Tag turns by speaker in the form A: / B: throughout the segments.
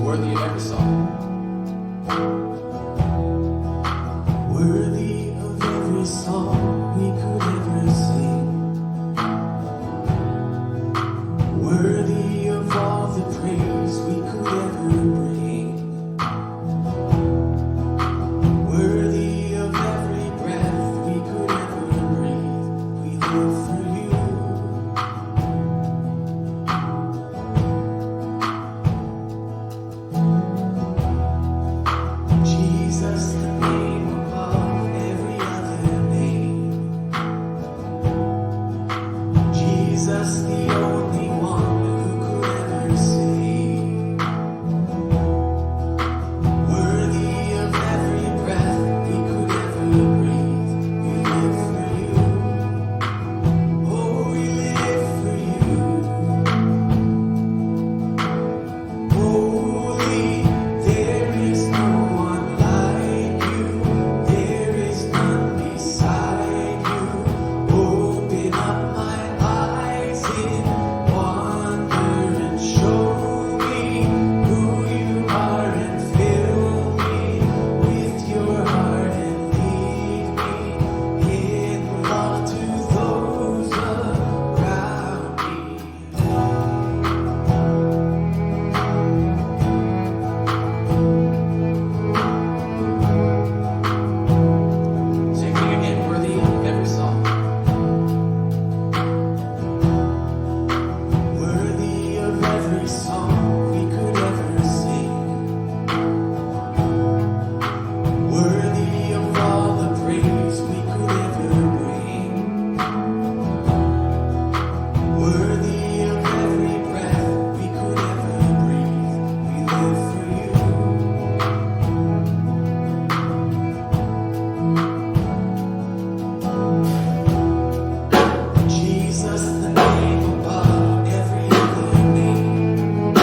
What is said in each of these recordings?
A: worthy of every song.
B: Worthy of every song we could ever sing. Worthy of all the praise we could ever bring. Worthy of every breath we could ever breathe. We live for you. Jesus, the name above every other name. Jesus, the only one who could ever save. Worthy of every breath we could ever breathe. We live for you. Oh, we live for you. Holy, there is no one like you. There is none beside you. Open up my eyes in wonder and show me who you are and fill me with your heart and lead me in love to those around me.
A: Sing it again, worthy of every song.
B: Worthy of every song we could ever sing. Worthy of all the praise we could ever bring. Worthy of every breath we could ever breathe. We live for you. Jesus, the name above every other name.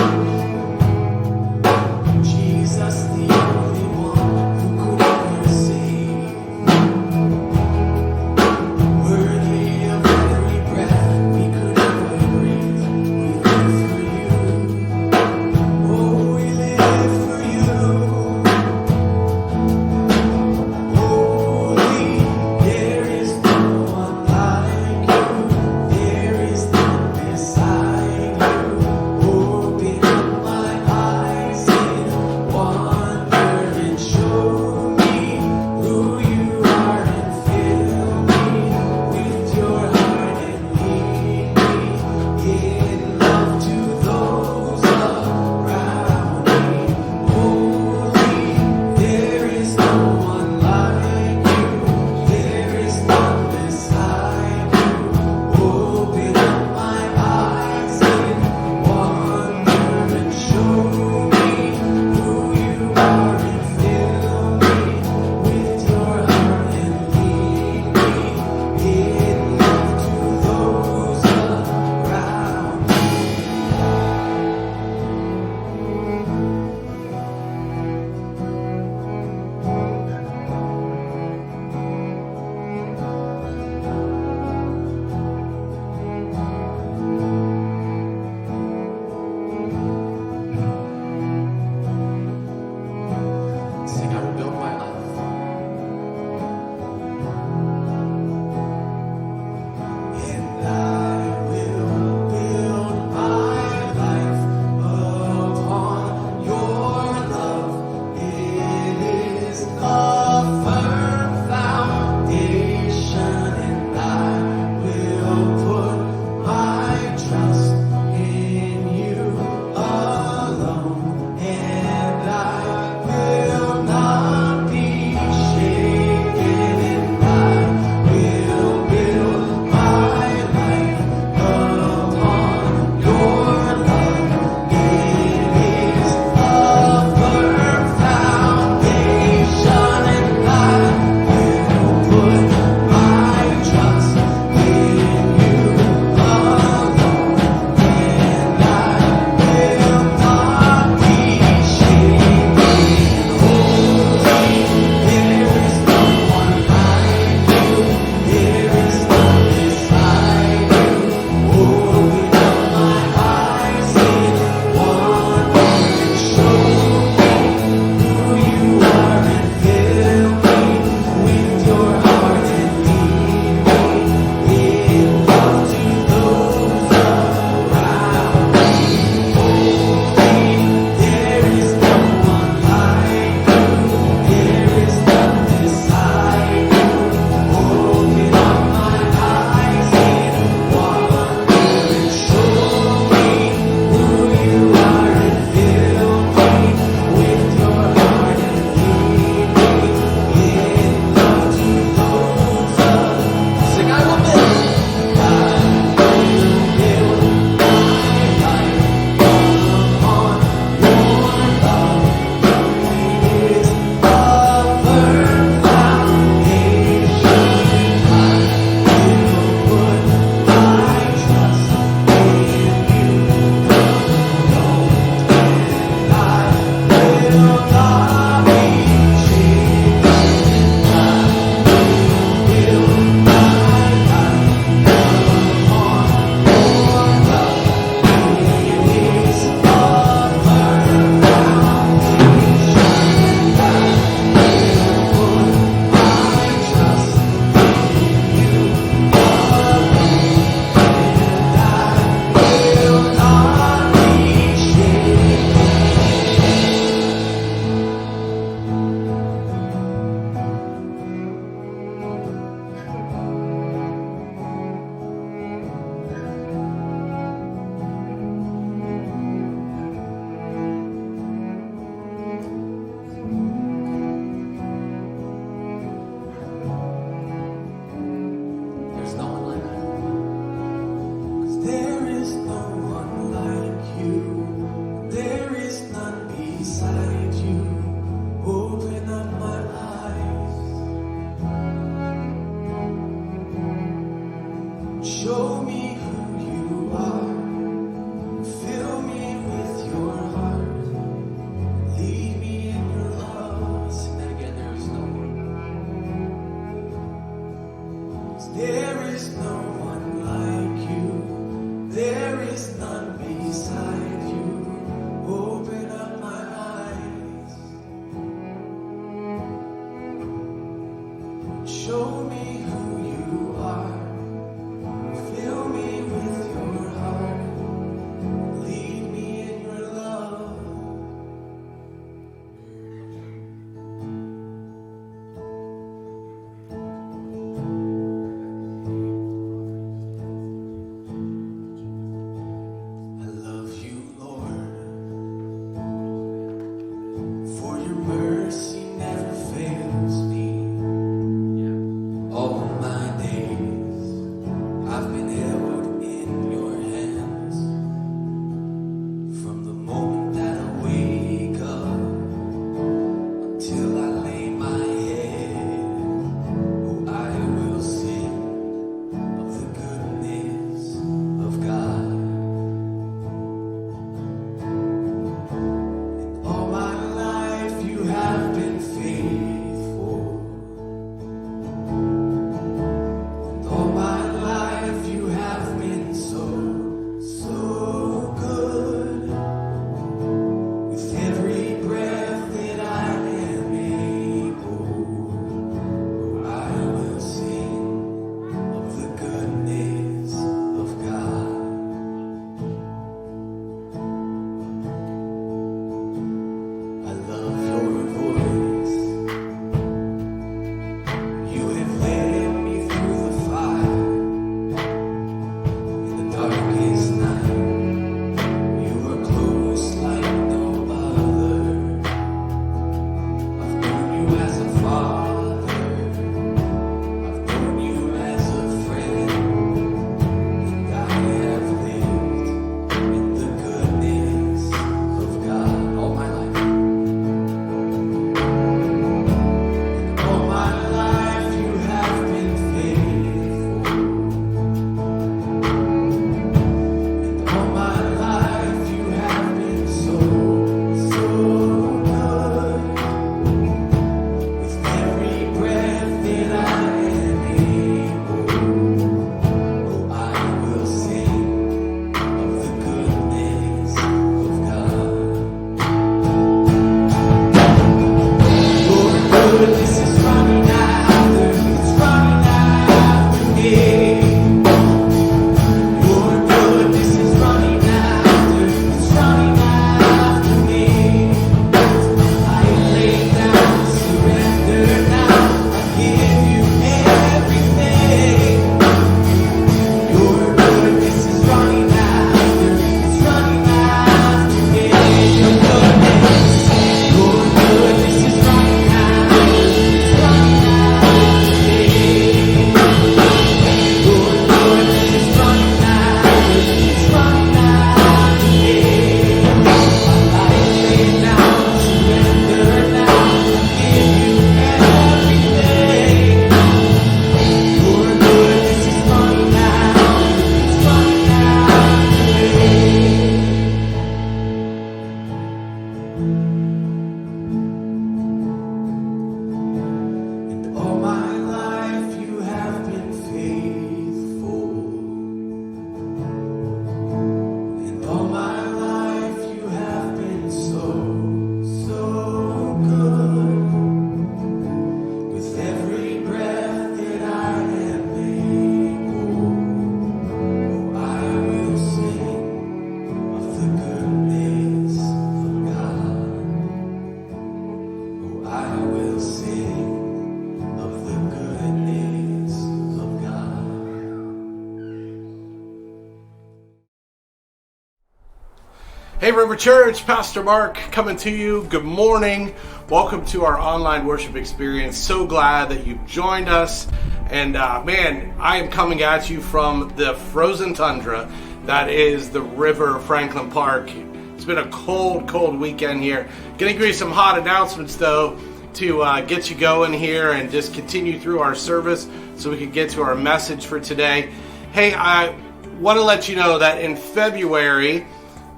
C: Hey River Church, Pastor Mark coming to you. Good morning. Welcome to our online worship experience. So glad that you've joined us. And man, I am coming at you from the frozen tundra that is the river Franklin Park. It's been a cold weekend here. Gonna give you some hot announcements though to get you going here and just continue through our service so we can get to our message for today. Hey, I want to let you know that in February,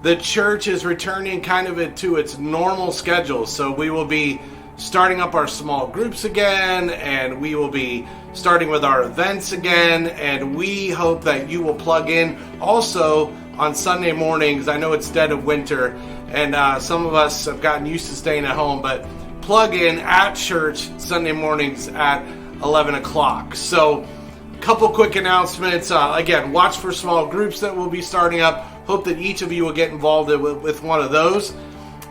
C: the church is returning kind of to its normal schedule. So we will be starting up our small groups again, and we will be starting with our events again, and we hope that you will plug in also on Sunday mornings. I know it's dead of winter, and some of us have gotten used to staying at home, but plug in at church Sunday mornings at 11 o'clock. So a couple quick announcements. Again, watch for small groups that will be starting up. Hope that each of you will get involved with one of those.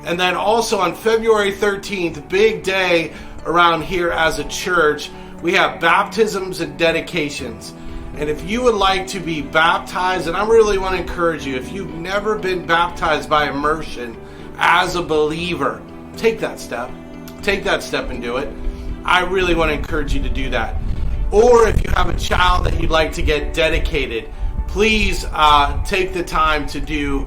C: And then also on February 13th, big day around here as a church, we have baptisms and dedications. And if you would like to be baptized, and I really want to encourage you, if you've never been baptized by immersion as a believer, take that step. Take that step and do it. I really want to encourage you to do that. Or if you have a child that you'd like to get dedicated, please take the time to do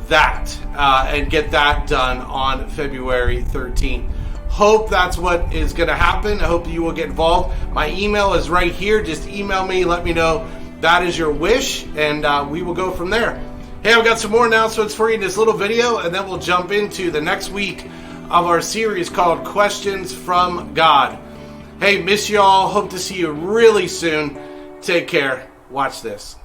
C: that and get that done on February 13th. Hope that's what is going to happen. I hope you will get involved. My email is right here. Just email me. Let me know that is your wish, and we will go from there. Hey, I've got some more announcements for you in this little video, and then we'll jump into the next week of our series called Questions from God. Hey, miss you all. Hope to see you really soon. Take care. Watch this.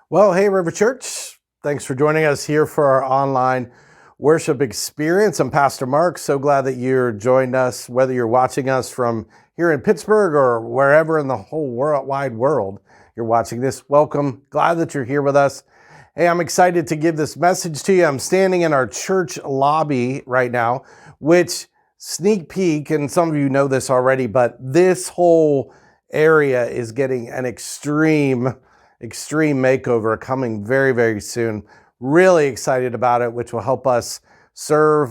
C: Well, hey, River Church. Thanks for joining us here for our online worship experience. I'm Pastor Mark. So glad that you're joined us, whether you're watching us from here in Pittsburgh or wherever in the whole wide world you're watching this. Welcome. Glad that you're here with us. Hey, I'm excited to give this message to you. I'm standing in our church lobby right now, which sneak peek, and some of you know this already, but this whole area is getting an extreme makeover coming very, very soon. Really excited about it, which will help us serve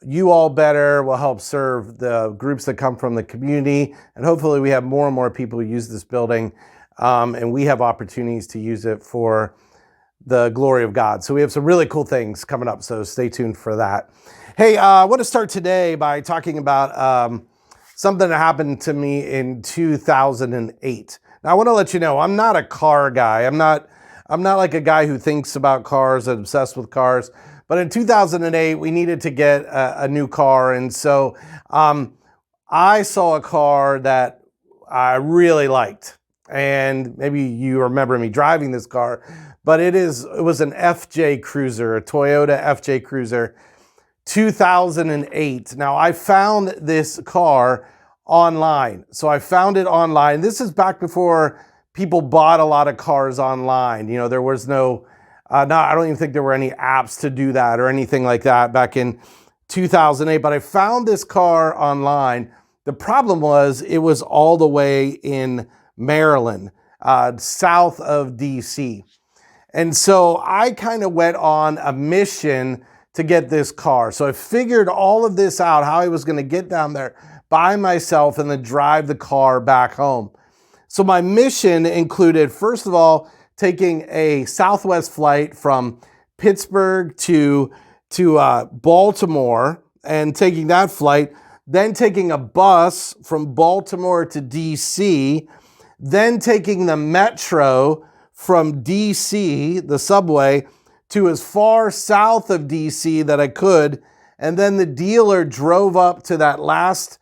C: you all better, will help serve the groups that come from the community, and hopefully we have more and more people who use this building, and we have opportunities to use it for the glory of God. So we have some really cool things coming up, so stay tuned for that. Hey, I want to start today by talking about something that happened to me in 2008. Now, I want to let you know, I'm not a car guy. I'm not like a guy who thinks about cars and obsessed with cars. But in 2008, we needed to get a new car. And so I saw a car that I really liked. And maybe you remember me driving this car, but it was an FJ Cruiser, a Toyota FJ Cruiser, 2008. Now, I found this car online. So I found it online. This is back before people bought a lot of cars online. You know, there was I don't even think there were any apps to do that or anything like that back in 2008, but I found this car online. The problem was it was all the way in Maryland, south of DC. And so I kind of went on a mission to get this car. So I figured all of this out, how I was going to get down there by myself and then drive the car back home. So my mission included, first of all, taking a Southwest flight from Pittsburgh to Baltimore and taking that flight, then taking a bus from Baltimore to DC, then taking the metro from DC, the subway, to as far south of DC that I could, and then the dealer drove up to that last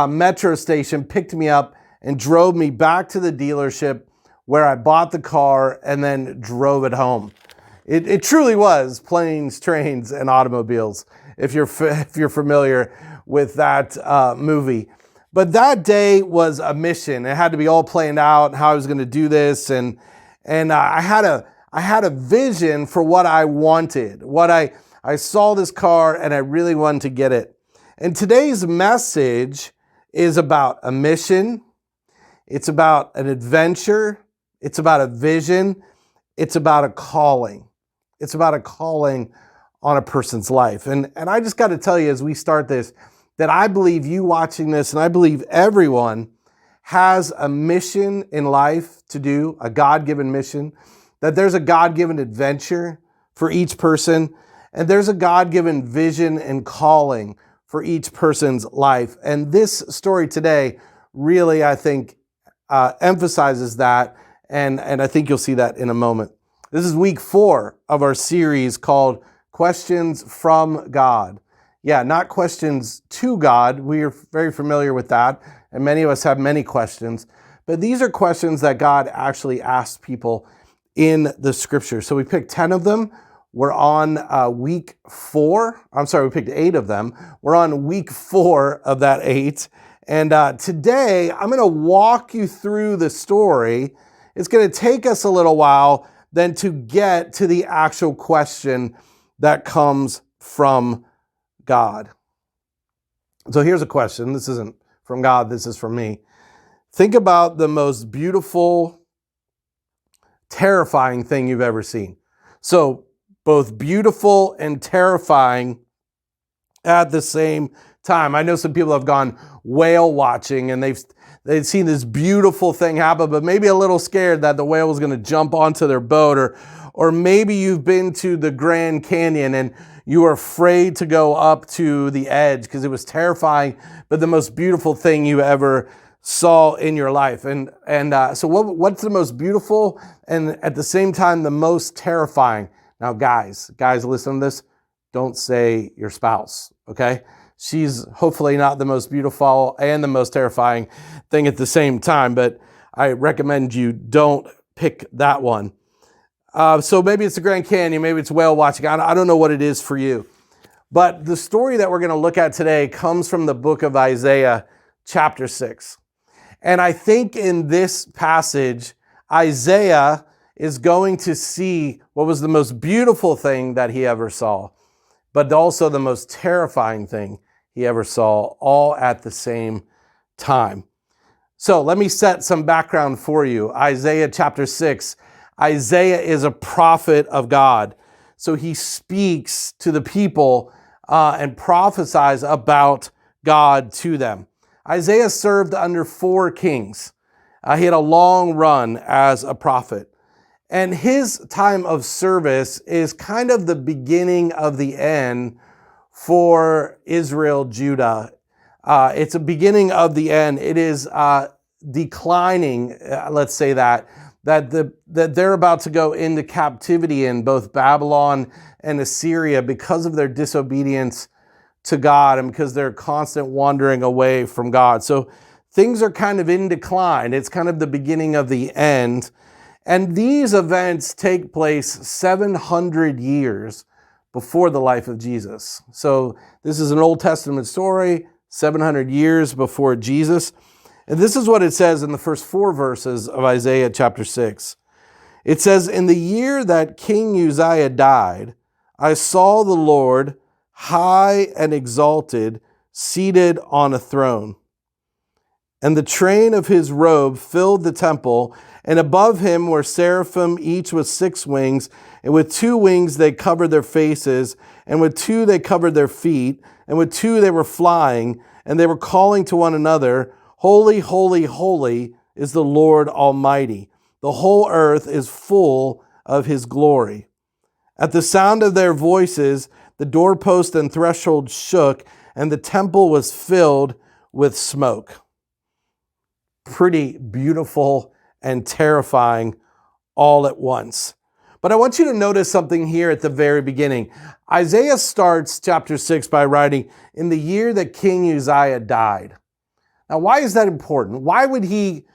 C: metro station, picked me up, and drove me back to the dealership where I bought the car and then drove it home. It truly was planes, trains, and automobiles, if you're familiar with that movie. But that day was a mission. It had to be all planned out, how I was going to do this, and I had a vision for what I wanted. I saw this car and I really wanted to get it. And today's message is about a mission. It's about an adventure. It's about a vision. It's about a calling. It's about a calling on a person's life. And I just got to tell you as we start this, that I believe you watching this, and I believe everyone has a mission in life to do, a God-given mission, that there's a God-given adventure for each person, and there's a God-given vision and calling for each person's life. And this story today really, I think, emphasizes that, and I think you'll see that in a moment. This is week 4 of our series called Questions from God. Yeah, not questions to God. We are very familiar with that, and many of us have many questions. But these are questions that God actually asks people in the scripture. So we picked 10 of them. We're on week 4. I'm sorry, we picked 8 of them. We're on week 4 of that 8. And today, I'm going to walk you through the story. It's going to take us a little while then to get to the actual question that comes from God. So here's a question. This isn't from God. This is from me. Think about the most beautiful, terrifying thing you've ever seen. So both beautiful and terrifying at the same time. I know some people have gone whale watching and they've seen this beautiful thing happen, but maybe a little scared that the whale was going to jump onto their boat, or maybe you've been to the Grand Canyon and you were afraid to go up to the edge because it was terrifying, but the most beautiful thing you ever saw in your life. And so what's the most beautiful and at the same time the most terrifying? Now, guys, listen to this. Don't say your spouse, okay? She's hopefully not the most beautiful and the most terrifying thing at the same time, but I recommend you don't pick that one. So maybe it's the Grand Canyon, maybe it's whale watching. I don't know what it is for you. But the story that we're going to look at today comes from the book of Isaiah, chapter 6. And I think in this passage, Isaiah is going to see what was the most beautiful thing that he ever saw, but also the most terrifying thing he ever saw, all at the same time. So let me set some background for you. Isaiah chapter 6. Isaiah is a prophet of God. So he speaks to the people and prophesies about God to them. Isaiah served under 4 kings. He had a long run as a prophet. And his time of service is kind of the beginning of the end for Israel, Judah. It's a beginning of the end. It is declining, let's say that they're about to go into captivity in both Babylon and Assyria because of their disobedience to God and because they're constant wandering away from God. So things are kind of in decline. It's kind of the beginning of the end. And these events take place 700 years before the life of Jesus. So this is an Old Testament story, 700 years before Jesus. And this is what it says in the first 4 verses of Isaiah chapter 6. It says, "In the year that King Uzziah died, I saw the Lord high and exalted, seated on a throne. And the train of his robe filled the temple, and above him were seraphim, each with 6 wings, and with 2 wings they covered their faces, and with 2 they covered their feet, and with 2 they were flying, and they were calling to one another, 'Holy, holy, holy is the Lord Almighty. The whole earth is full of his glory.' At the sound of their voices, the doorpost and threshold shook, and the temple was filled with smoke." Pretty beautiful and terrifying all at once. But I want you to notice something here at the very beginning. Isaiah starts chapter 6 by writing, "In the year that King Uzziah died." Now, why is that important? Why would he,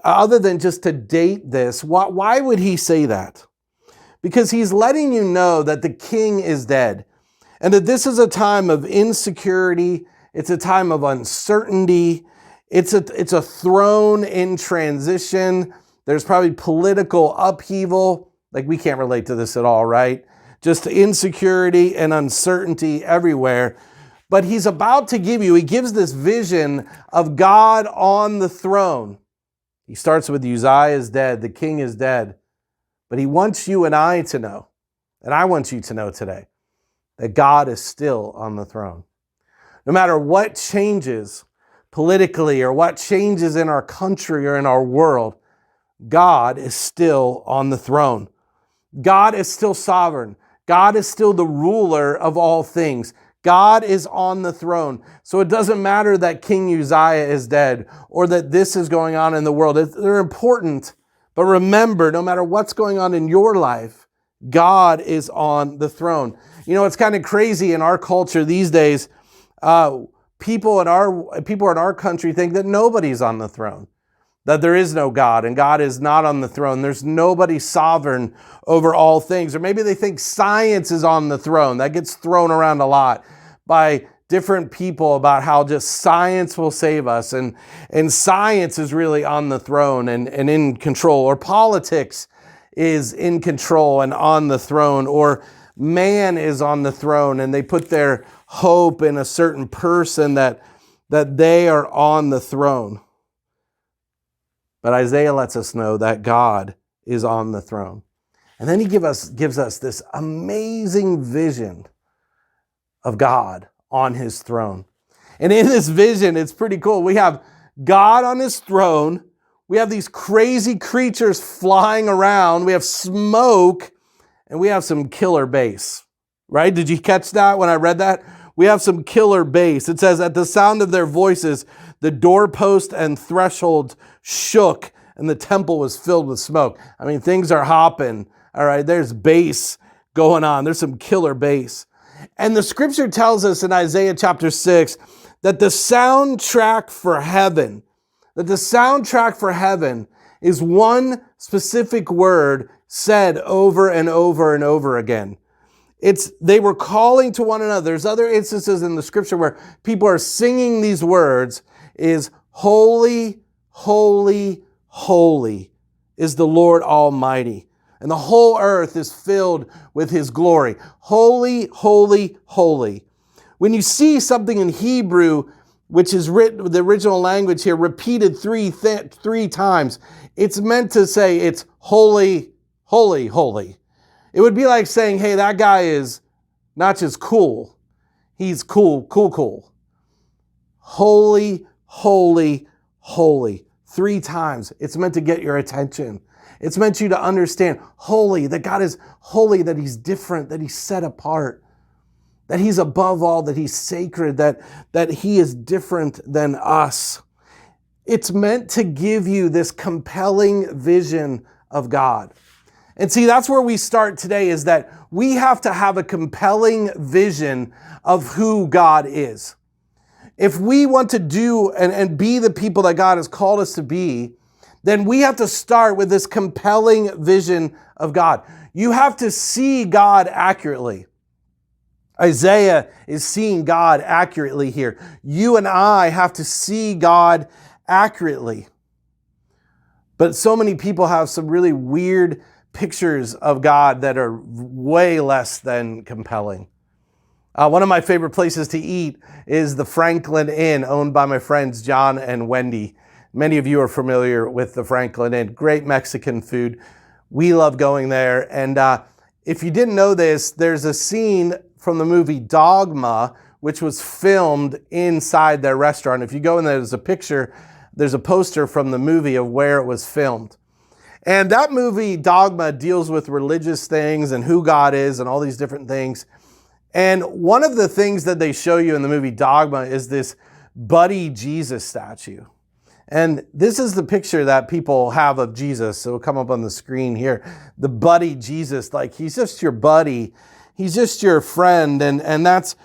C: other than just to date this, why would he say that? Because he's letting you know that the king is dead and that this is a time of insecurity. It's a time of uncertainty. It's a throne in transition. There's probably political upheaval. Like, we can't relate to this at all, right? Just insecurity and uncertainty everywhere. But he's about to he gives this vision of God on the throne. He starts with Uzziah is dead, the king is dead. But he wants you and I to know, and I want you to know today, that God is still on the throne. No matter what changes politically or what changes in our country or in our world, God is still on the throne. God is still sovereign. God is still the ruler of all things. God is on the throne. So it doesn't matter that King Uzziah is dead or that this is going on in the world. They're important. But remember, no matter what's going on in your life, God is on the throne. You know, it's kind of crazy in our culture these days. People in our country think that nobody's on the throne, that there is no God and God is not on the throne. There's nobody sovereign over all things. Or maybe they think science is on the throne. That gets thrown around a lot by different people about how just science will save us and science is really on the throne and in control. Or politics is in control and on the throne. Or man is on the throne and they put their hope in a certain person that they are on the throne. But Isaiah lets us know that God is on the throne. And then he gives us this amazing vision of God on his throne. And in this vision, it's pretty cool. We have God on his throne. We have these crazy creatures flying around. We have smoke and we have some killer bass, right? Did you catch that when I read that? We have some killer bass. It says, "At the sound of their voices, the doorpost and threshold shook, and the temple was filled with smoke." I mean, things are hopping. All right, there's bass going on. There's some killer bass. And the scripture tells us in Isaiah chapter 6 that the soundtrack for heaven is one specific word said over and over and over again. They were calling to one another. There's other instances in the scripture where people are singing these words, is holy, holy, holy is the Lord Almighty. and the whole earth is filled with his glory. Holy, holy, holy. When you see something in Hebrew, which is written, the original language here, repeated three times, it's meant to say it's holy, holy, holy. It would be like saying, hey, that guy is not just cool, he's cool, cool, cool. Holy, holy, holy. 3 times. It's meant to get your attention. It's meant you to understand holy, that God is holy, that he's different, that he's set apart, that he's above all, that he's sacred, that he is different than us. It's meant to give you this compelling vision of God. And see, that's where we start today, is that we have to have a compelling vision of who God is. If we want to do and be the people that God has called us to be, then we have to start with this compelling vision of God. You have to see God accurately. Isaiah is seeing God accurately here. You and I have to see God accurately. But so many people have some really weird pictures of God that are way less than compelling. One of my favorite places to eat is the Franklin Inn, owned by my friends John and Wendy. Many of you are familiar with the Franklin Inn. Great Mexican food. We love going there. And if you didn't know this, there's a scene from the movie Dogma, which was filmed inside their restaurant. If you go in there, there's a poster from the movie of where it was filmed. And that movie, Dogma, deals with religious things and who God is and all these different things. And one of the things that they show you in the movie Dogma is this Buddy Jesus statue. And this is the picture that people have of Jesus. So it'll come up on the screen here. The Buddy Jesus, like he's just your buddy. He's just your friend. And that's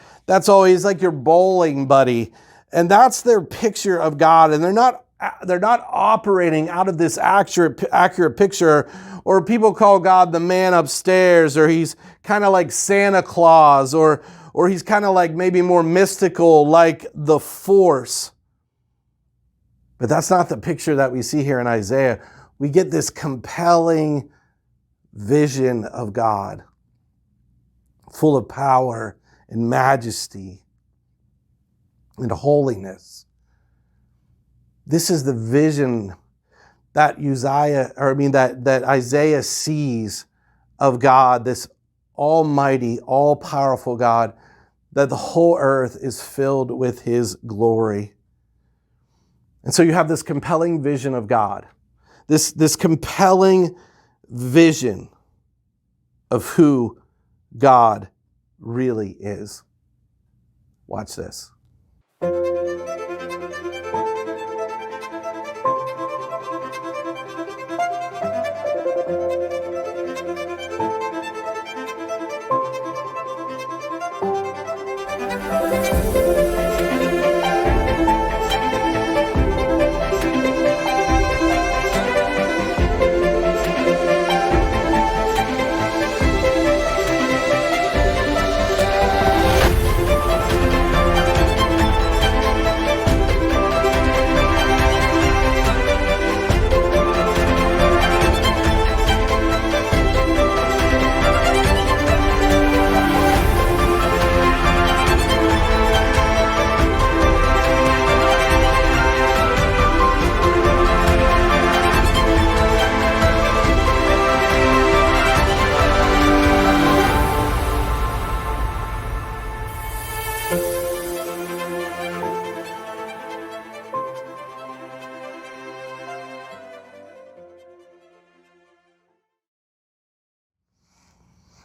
C: always like your bowling buddy. And that's their picture of God. And they're not operating out of this accurate picture, or people call God the man upstairs, or he's kind of like Santa Claus, or he's kind of like maybe more mystical, like the Force. But that's not the picture that we see here in Isaiah. We get this compelling vision of God, full of power and majesty and holiness. This is the vision that Isaiah sees of God, this almighty, all-powerful God, that the whole earth is filled with his glory. And so you have this compelling vision of God, this compelling vision of who God really is. Watch this.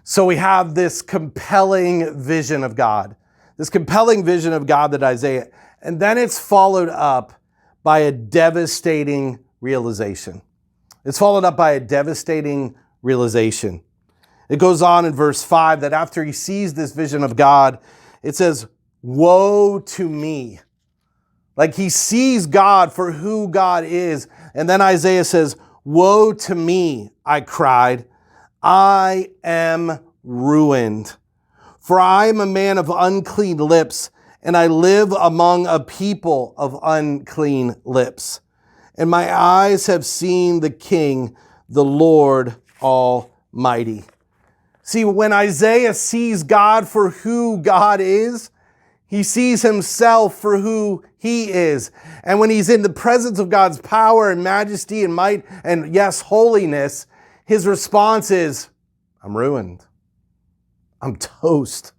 C: So we have this compelling vision of God, that Isaiah, and then it's followed up by a devastating realization. It goes on in verse 5 that after he sees this vision of God, it says, woe to me. Like he sees God for who God is. And then Isaiah says, woe to me, I cried. I am ruined, for I am a man of unclean lips, and I live among a people of unclean lips. And my eyes have seen the King, the Lord Almighty. mighty. See, when Isaiah sees God for who God is, he sees himself for who he is. And when he's in the presence of God's power and majesty and might and, yes, holiness, his response is, I'm ruined. I'm toast.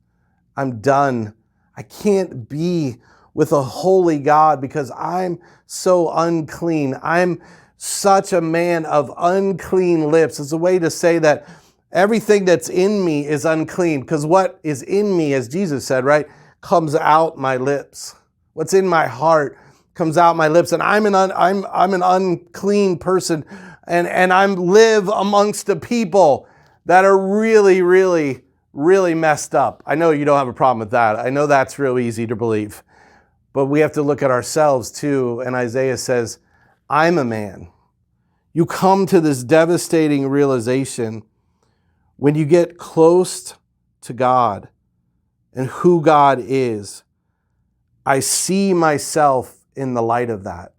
C: I'm done. I can't be with a holy God because I'm so unclean. I'm such a man of unclean lips. It's a way to say that everything that's in me is unclean, because what is in me, as Jesus said, right, comes out my lips. What's in my heart comes out my lips, and I'm an unclean person, and I live amongst the people that are really, really, really messed up. I know you don't have a problem with that. I know that's real easy to believe, but we have to look at ourselves too. And Isaiah says, I'm a man. You come to this devastating realization when you get close to God and who God is. I see myself in the light of that.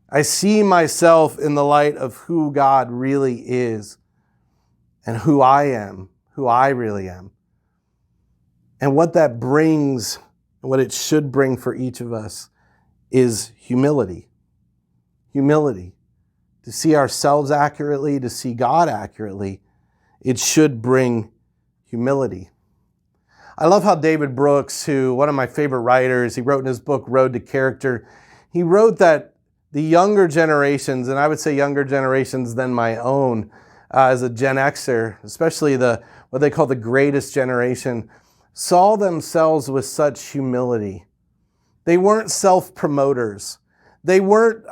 C: I see myself in the light of who God really is and who I am, who I really am. And what that brings, what it should bring for each of us, is humility. Humility. To see ourselves accurately, to see God accurately, it should bring humility. I love how David Brooks, who one of my favorite writers, he wrote in his book, Road to Character, he wrote that the younger generations, and I would say younger generations than my own, as a Gen Xer, especially what they call the greatest generation, saw themselves with such humility. They weren't self-promoters. They weren't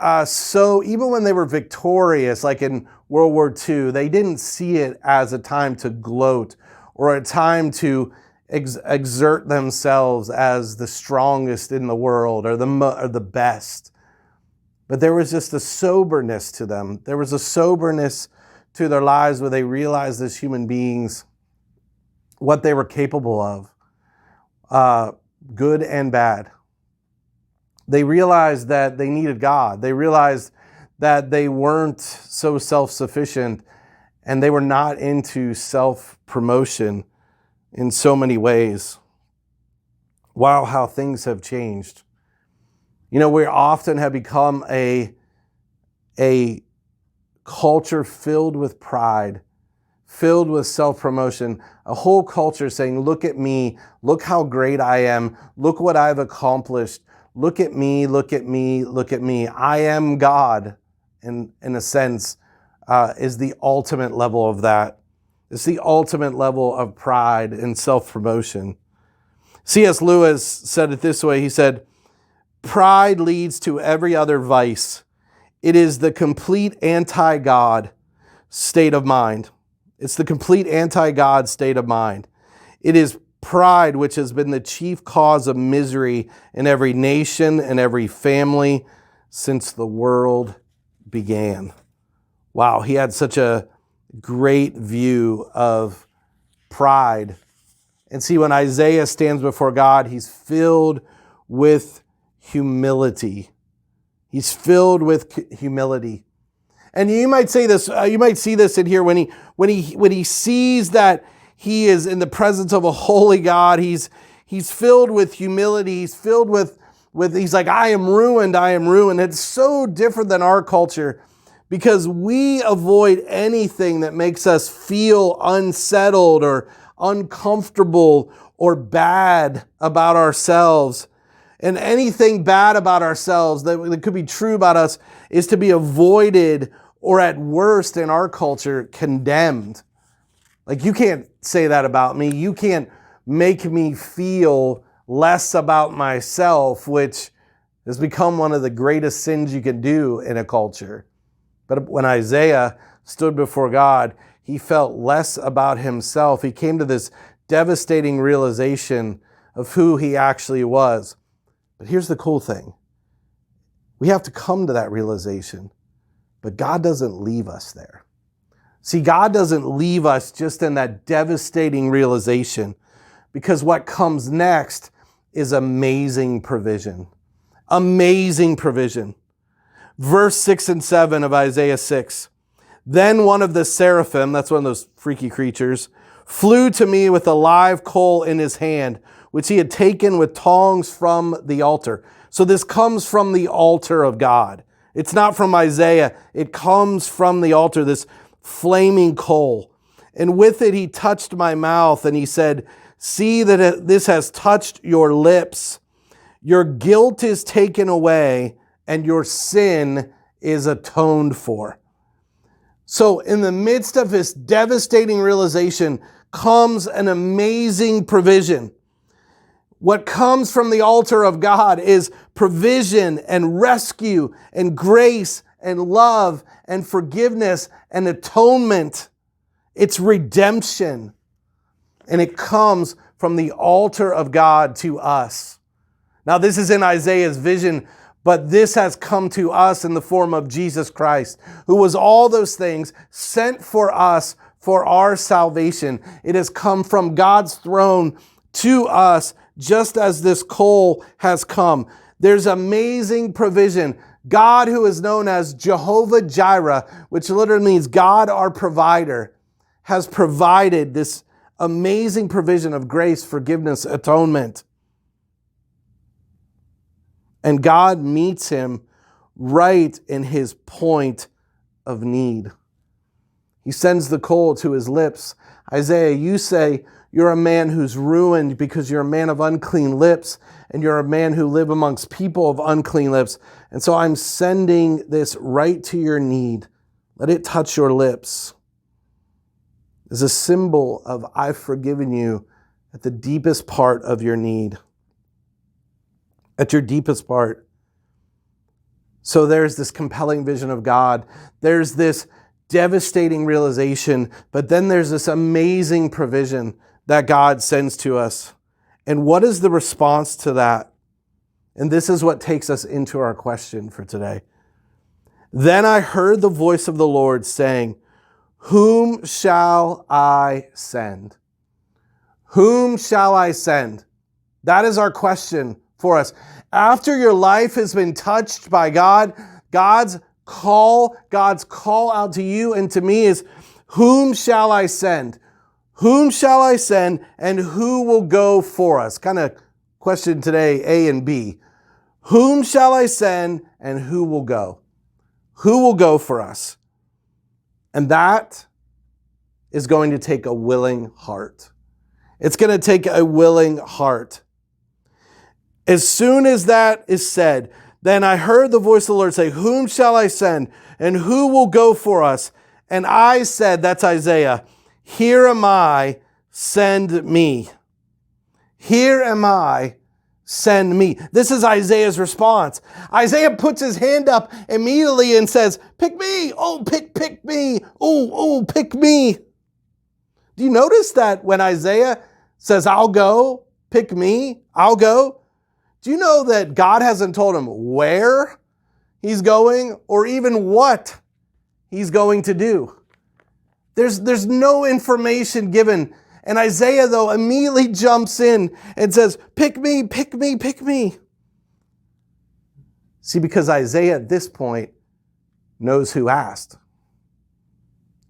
C: even when they were victorious, like in World War II, they didn't see it as a time to gloat or a time to exert themselves as the strongest in the world or the best. But there was just a soberness to them. There was a soberness to their lives where they realized as human beings what they were capable of, good and bad. They realized that they needed God. They realized that they weren't so self-sufficient, and they were not into self-promotion in so many ways. Wow, how things have changed. You know, we often have become a culture filled with pride, filled with self-promotion, a whole culture saying, look at me, look how great I am, look what I've accomplished, look at me, look at me, look at me. I am God, in a sense, is the ultimate level of that. It's the ultimate level of pride and self-promotion. C.S. Lewis said it this way. He said, pride leads to every other vice. It is the complete anti-God state of mind. It's the complete anti-God state of mind. It is pride which has been the chief cause of misery in every nation and every family since the world began. Wow, he had such a great view of pride. And see, when Isaiah stands before God, he's filled with humility. He's filled with humility. And you might say this, you might see this in here when he sees that he is in the presence of a holy God. He's filled with humility. He's filled with he's like, I am ruined, I am ruined. It's so different than our culture because we avoid anything that makes us feel unsettled or uncomfortable or bad about ourselves. And anything bad about ourselves that could be true about us is to be avoided or at worst in our culture, condemned. Like, you can't say that about me. You can't make me feel less about myself, which has become one of the greatest sins you can do in a culture. But when Isaiah stood before God, he felt less about himself. He came to this devastating realization of who he actually was. But here's the cool thing. We have to come to that realization, but God doesn't leave us there. See, God doesn't leave us just in that devastating realization, because what comes next is amazing provision. Amazing provision. Verse 6 and 7 of Isaiah 6. Then one of the seraphim, that's one of those freaky creatures, flew to me with a live coal in his hand, which he had taken with tongs from the altar. So this comes from the altar of God. It's not from Isaiah. It comes from the altar, this flaming coal. And with it he touched my mouth, and he said, see that this has touched your lips. Your guilt is taken away, and your sin is atoned for. So in the midst of this devastating realization comes an amazing provision. What comes from the altar of God is provision and rescue and grace and love and forgiveness and atonement. It's redemption. And it comes from the altar of God to us. Now, this is in Isaiah's vision, but this has come to us in the form of Jesus Christ, who was all those things sent for us for our salvation. It has come from God's throne to us, just as this coal has come. There's amazing provision. God, who is known as Jehovah Jireh, which literally means God our provider, has provided this amazing provision of grace, forgiveness, atonement. And God meets him right in his point of need. He sends the coal to his lips. Isaiah, you say you're a man who's ruined because you're a man of unclean lips, and you're a man who live amongst people of unclean lips. And so I'm sending this right to your need. Let it touch your lips. As a symbol of I've forgiven you at the deepest part of your need. At your deepest part. So there's this compelling vision of God. There's this devastating realization, but then there's this amazing provision that God sends to us. And what is the response to that? And this is what takes us into our question for today. Then I heard the voice of the Lord saying, whom shall I send? Whom shall I send? That is our question for us. After your life has been touched by God, God's call out to you and to me is, whom shall I send? Whom shall I send, and who will go for us? Kind of question today, A and B. Whom shall I send, and who will go? Who will go for us? And that is going to take a willing heart. It's going to take a willing heart. As soon as that is said, then I heard the voice of the Lord say, whom shall I send, and who will go for us? And I said, that's Isaiah, here am I, send me. Here am I, send me. This is Isaiah's response. Isaiah puts his hand up immediately and says, pick me. Oh, pick me. Oh, pick me. Do you notice that when Isaiah says, I'll go, pick me, I'll go? Do you know that God hasn't told him where he's going or even what he's going to do? There's no information given. And Isaiah, though, immediately jumps in and says, pick me, pick me, pick me. See, because Isaiah at this point knows who asked.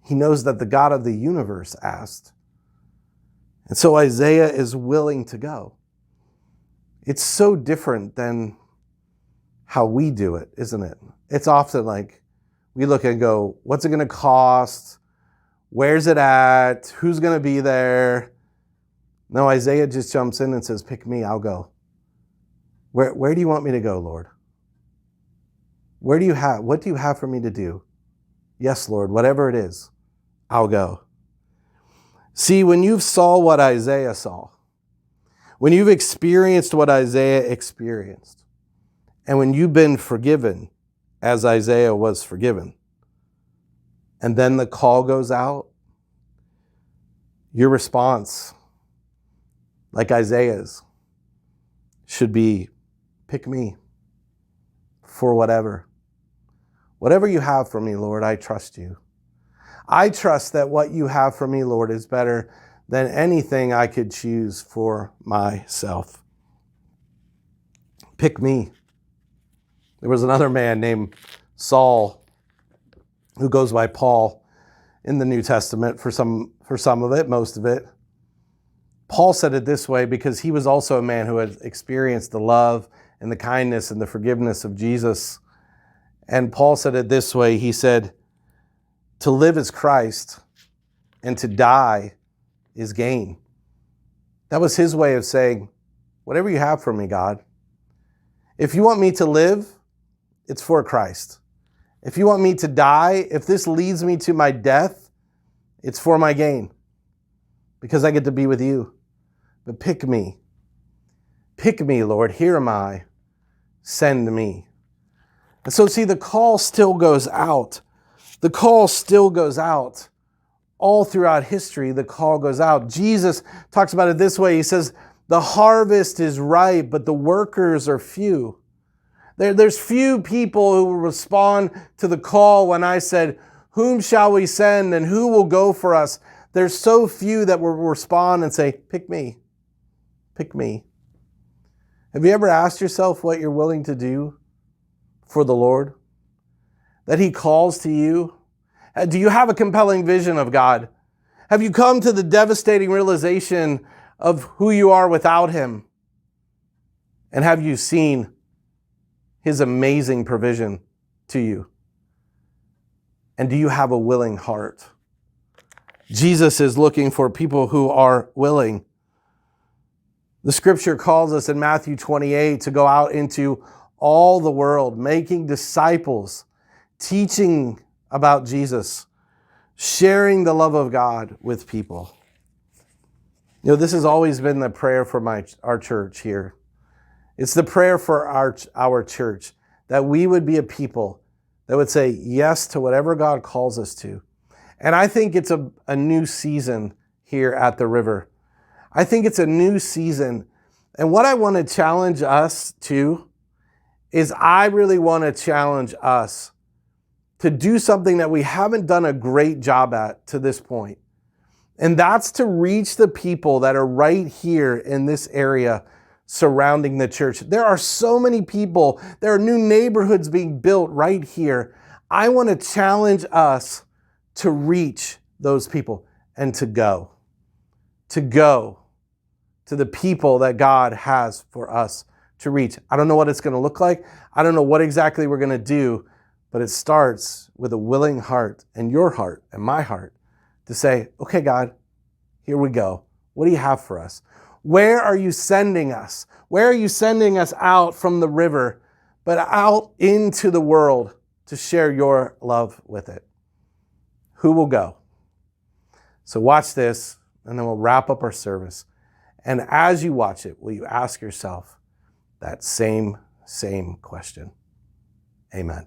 C: He knows that the God of the universe asked. And so Isaiah is willing to go. It's so different than how we do it, isn't it? It's often like we look and go, what's it going to cost? Where's it at? Who's going to be there? No, Isaiah just jumps in and says, pick me, I'll go. Where do you want me to go, Lord? What do you have for me to do? Yes, Lord, whatever it is, I'll go. See, when you saw what Isaiah saw, when you've experienced what Isaiah experienced, and when you've been forgiven as Isaiah was forgiven, and then the call goes out, your response, like Isaiah's, should be, pick me for whatever. Whatever you have for me, Lord, I trust you. I trust that what you have for me, Lord, is better than anything I could choose for myself. Pick me. There was another man named Saul who goes by Paul, in the New Testament for some of it, most of it. Paul said it this way because he was also a man who had experienced the love and the kindness and the forgiveness of Jesus. And Paul said it this way. He said, to live is Christ and to die is gain. That was his way of saying, whatever you have for me, God. If you want me to live, it's for Christ. If you want me to die, if this leads me to my death, it's for my gain because I get to be with you. But pick me. Pick me, Lord. Here am I. Send me. And so see, the call still goes out. The call still goes out. All throughout history, the call goes out. Jesus talks about it this way. He says, the harvest is ripe, but the workers are few. There's few people who will respond to the call when I said, whom shall we send and who will go for us? There's so few that will respond and say, pick me. Pick me. Have you ever asked yourself what you're willing to do for the Lord? That He calls to you? Do you have a compelling vision of God? Have you come to the devastating realization of who you are without Him? And have you seen His amazing provision to you? And do you have a willing heart? Jesus is looking for people who are willing. The scripture calls us in Matthew 28 to go out into all the world, making disciples, teaching about Jesus, sharing the love of God with people. You know, this has always been the prayer for our church here. It's the prayer for our church, that we would be a people that would say yes to whatever God calls us to. And I think it's a new season here at the river. I think it's a new season. And what I want to challenge us to is I really want to challenge us to do something that we haven't done a great job at to this point. And that's to reach the people that are right here in this area surrounding the church. There are so many people. There are new neighborhoods being built right here. I want to challenge us to reach those people and to go to the people that God has for us to reach. I don't know what it's going to look like. I don't know what exactly we're going to do, but it starts with a willing heart and your heart and my heart to say, okay, God, here we go. What do you have for us? Where are you sending us? Where are you sending us out from the river, but out into the world to share your love with it? Who will go? So watch this, and then we'll wrap up our service. And as you watch it, will you ask yourself that same question? Amen.